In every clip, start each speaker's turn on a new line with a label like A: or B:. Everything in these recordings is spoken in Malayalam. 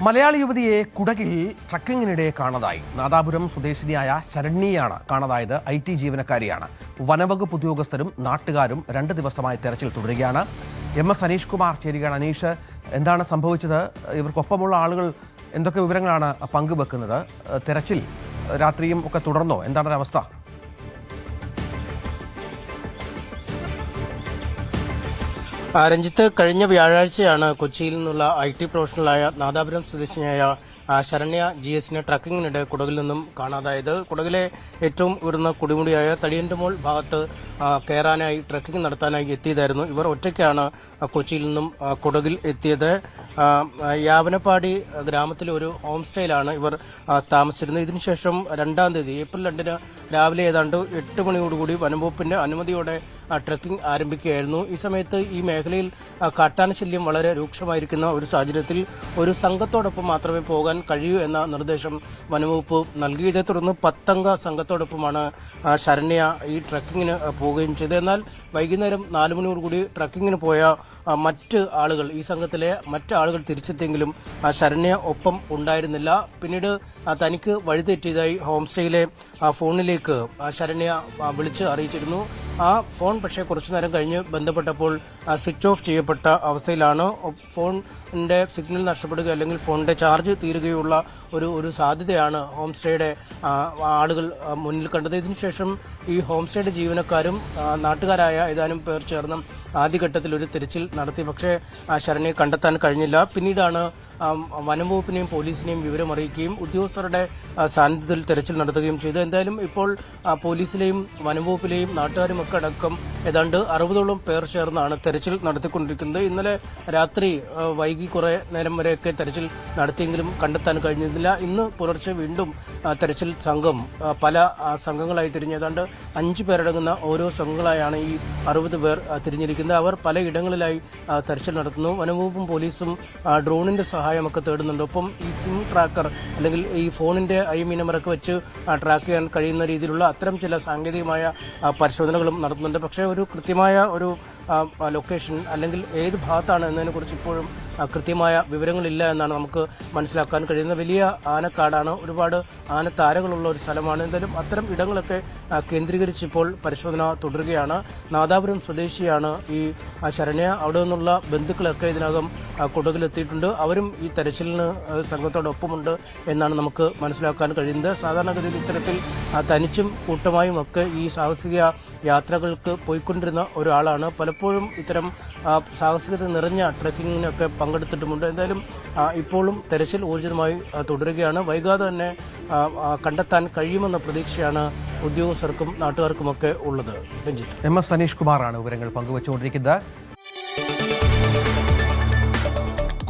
A: മലയാളി യുവതിയെ കുടകിൽ ട്രക്കിങ്ങിനിടെ കാണാതായി. നാദാപുരം സ്വദേശിനിയായ ശരണ്യയാണ് കാണാതായത്. IT ജീവനക്കാരിയാണ്. വനവകുപ്പ് ഉദ്യോഗസ്ഥരും നാട്ടുകാരും 2 ദിവസമായി തെരച്ചിൽ തുടരുകയാണ്. MS അനീഷ് കുമാർ ചേരുകയാണ്. അനീഷ്, എന്താണ് സംഭവിച്ചത്? ഇവർക്കൊപ്പമുള്ള ആളുകൾ എന്തൊക്കെ വിവരങ്ങളാണ് പങ്കുവെക്കുന്നത്? തെരച്ചിൽ രാത്രിയും ഒക്കെ തുടർന്നോ? എന്താണ് ഒരവസ്ഥ?
B: രഞ്ജിത്ത്, കഴിഞ്ഞ വ്യാഴാഴ്ചയാണ് കൊച്ചിയിൽ നിന്നുള്ള IT പ്രൊഫഷണലായ നാദാപുരം സ്വദേശിനിയായ ശരണ്യ GS ട്രക്കിങ്ങിനിടെ കുടകിൽ നിന്നും കാണാതായത്. കുടകിലെ ഏറ്റവും ഉയർന്ന കുടിമുടിയായ തടിയൻമോൾ ഭാഗത്ത് കയറാനായി ട്രക്കിംഗ് നടത്താനായി എത്തിയതായിരുന്നു. ഇവർ ഒറ്റയ്ക്കാണ് കൊച്ചിയിൽ നിന്നും കുടകിൽ എത്തിയത്. യാവനപ്പാടി ഗ്രാമത്തിലെ ഒരു ഹോം സ്റ്റേയിലാണ് ഇവർ താമസിച്ചിരുന്നത്. ഇതിനുശേഷം 2-ാം തീയതി ഏപ്രിൽ 2-ന് രാവിലെ ഏതാണ്ട് 8 മണിയോടുകൂടി വനംവകുപ്പിന്റെ അനുമതിയോടെ ട്രക്കിംഗ് ആരംഭിക്കുകയായിരുന്നു. ഈ സമയത്ത് ഈ മേഖലയിൽ കാട്ടാനശല്യം വളരെ രൂക്ഷമായിരിക്കുന്ന ഒരു സാഹചര്യത്തിൽ ഒരു സംഘത്തോടൊപ്പം മാത്രമേ പോകാൻ കഴിയൂ എന്ന നിർദ്ദേശം വനംവകുപ്പ് നൽകി. ഇതേ തുടർന്ന് 10-അംഗ സംഘത്തോടൊപ്പമാണ് ശരണ്യ ഈ ട്രക്കിങ്ങിന് പോവുകയും ചെയ്തത്. എന്നാൽ വൈകുന്നേരം 4 മണിയോടുകൂടി ട്രക്കിങ്ങിന് പോയ മറ്റ് ആളുകൾ, ഈ സംഘത്തിലെ മറ്റ് ആളുകൾ തിരിച്ചെത്തിയെങ്കിലും ശരണ്യ ഒപ്പം ഉണ്ടായിരുന്നില്ല. പിന്നീട് തനിക്ക് വഴിതെറ്റിയതായി ഹോം സ്റ്റേയിലെ ഫോണിലേക്ക് ശരണ്യ വിളിച്ച് അറിയിച്ചിരുന്നു. ആ ഫോൺ പക്ഷേ കുറച്ചുനേരം കഴിഞ്ഞ് ബന്ധപ്പെട്ടപ്പോൾ സ്വിച്ച് ഓഫ് ചെയ്യപ്പെട്ട അവസ്ഥയിലാണ്. ഫോണിന്റെ സിഗ്നൽ നഷ്ടപ്പെടുക അല്ലെങ്കിൽ ഫോണിന്റെ ചാർജ് തീരുകയുള്ള ഒരു സാധ്യതയാണ് ഹോം സ്റ്റേയുടെ ആളുകൾ മുന്നിൽ കണ്ടത്. ഇതിനുശേഷം ഈ ഹോം സ്റ്റേയുടെ ജീവനക്കാരും നാട്ടുകാരായ ഏതാനും പേർ ചേർന്ന് ആദ്യഘട്ടത്തിൽ ഒരു തിരച്ചിൽ നടത്തി. പക്ഷേ ശരണ്യയെ കണ്ടെത്താൻ കഴിഞ്ഞില്ല. പിന്നീടാണ് വനംവകുപ്പിനെയും പോലീസിനെയും വിവരമറിയിക്കുകയും ഉദ്യോഗസ്ഥരുടെ സാന്നിധ്യത്തിൽ തെരച്ചിൽ നടത്തുകയും ചെയ്തു. എന്തായാലും ഇപ്പോൾ പോലീസിലെയും വനംവകുപ്പിലെയും നാട്ടുകാരുമൊക്കെ അടക്കം ഏതാണ്ട് 60ഓളം പേർ ചേർന്നാണ് തെരച്ചിൽ നടത്തിക്കൊണ്ടിരിക്കുന്നത്. ഇന്നലെ രാത്രി വൈകി കുറെ നേരം വരെയൊക്കെ തെരച്ചിൽ നടത്തിയെങ്കിലും കണ്ടെത്താൻ കഴിഞ്ഞിരുന്നില്ല. ഇന്ന് പുലർച്ചെ വീണ്ടും തെരച്ചിൽ സംഘം പല സംഘങ്ങളായി തിരിഞ്ഞ് ഏതാണ്ട് 5 പേരടങ്ങുന്ന ഓരോ സംഘങ്ങളായാണ് ഈ 60 പേർ തിരിഞ്ഞിരിക്കുന്നത്. അവർ പലയിടങ്ങളിലായി തെരച്ചിൽ നടത്തുന്നു. വനംവകുപ്പും പോലീസും ഡ്രോണിന്റെ സഹായമൊക്കെ തേടുന്നുണ്ട്. ഒപ്പം ഈ സിം ട്രാക്കർ അല്ലെങ്കിൽ ഈ ഫോണിന്റെ IMEI നമ്പറൊക്കെ വെച്ച് ട്രാക്ക് ചെയ്യാൻ കഴിയുന്ന രീതിയിലുള്ള അത്തരം ചില സാങ്കേതികമായ പരിശോധനകളും നടത്തുന്നുണ്ട്. പക്ഷേ ഒരു കൃത്യമായ ഒരു ലൊക്കേഷൻ അല്ലെങ്കിൽ ഏത് ഭാഗത്താണ് എന്നതിനെക്കുറിച്ച് ഇപ്പോഴും കൃത്യമായ വിവരങ്ങളില്ല എന്നാണ് നമുക്ക് മനസ്സിലാക്കാൻ കഴിയുന്നത്. വലിയ ആനക്കാടാണ്, ഒരുപാട് ആനത്താരകളുള്ള ഒരു സ്ഥലമാണ്. എന്തായാലും അത്തരം ഇടങ്ങളൊക്കെ കേന്ദ്രീകരിച്ച് ഇപ്പോൾ പരിശോധന തുടരുകയാണ്. നാദാപുരം സ്വദേശിയാണ് ഈ ശരണ്യ. അവിടെ നിന്നുള്ള ബന്ധുക്കളൊക്കെ ഇതിനകം കുടകിലെത്തിയിട്ടുണ്ട്. അവരും ഈ തെരച്ചിലിന് സംഘത്തോടൊപ്പമുണ്ട് എന്നാണ് നമുക്ക് മനസ്സിലാക്കാൻ കഴിയുന്നത്. സാധാരണഗതിയിൽ ഇത്തരത്തിൽ തനിച്ചും കൂട്ടമായും ഒക്കെ ഈ സാഹസിക യാത്രകൾക്ക് പോയിക്കൊണ്ടിരുന്ന ഒരാളാണ്. പലപ്പോഴും ഇത്തരം സാഹസികത നിറഞ്ഞ ട്രക്കിങ്ങിനൊക്കെ പങ്കെടുത്തിട്ടുമുണ്ട്. എന്തായാലും ഇപ്പോഴും തെരച്ചിൽ ഊർജിതമായി തുടരുകയാണ്. വൈകാതെ തന്നെ കണ്ടെത്താൻ കഴിയുമെന്ന പ്രതീക്ഷയാണ് ഉദ്യോഗസ്ഥർക്കും നാട്ടുകാർക്കുമൊക്കെ ഉള്ളത്. രഞ്ജിത്ത്,
A: MS അനീഷ് കുമാറാണ് വിവരങ്ങൾ പങ്കുവച്ചുകൊണ്ടിരിക്കുന്നത്.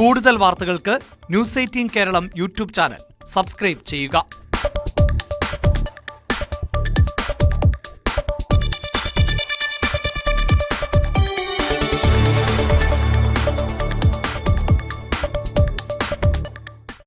C: കൂടുതൽ വാർത്തകൾക്ക് News 18 Keralam YouTube channel subscribe ചെയ്യുക.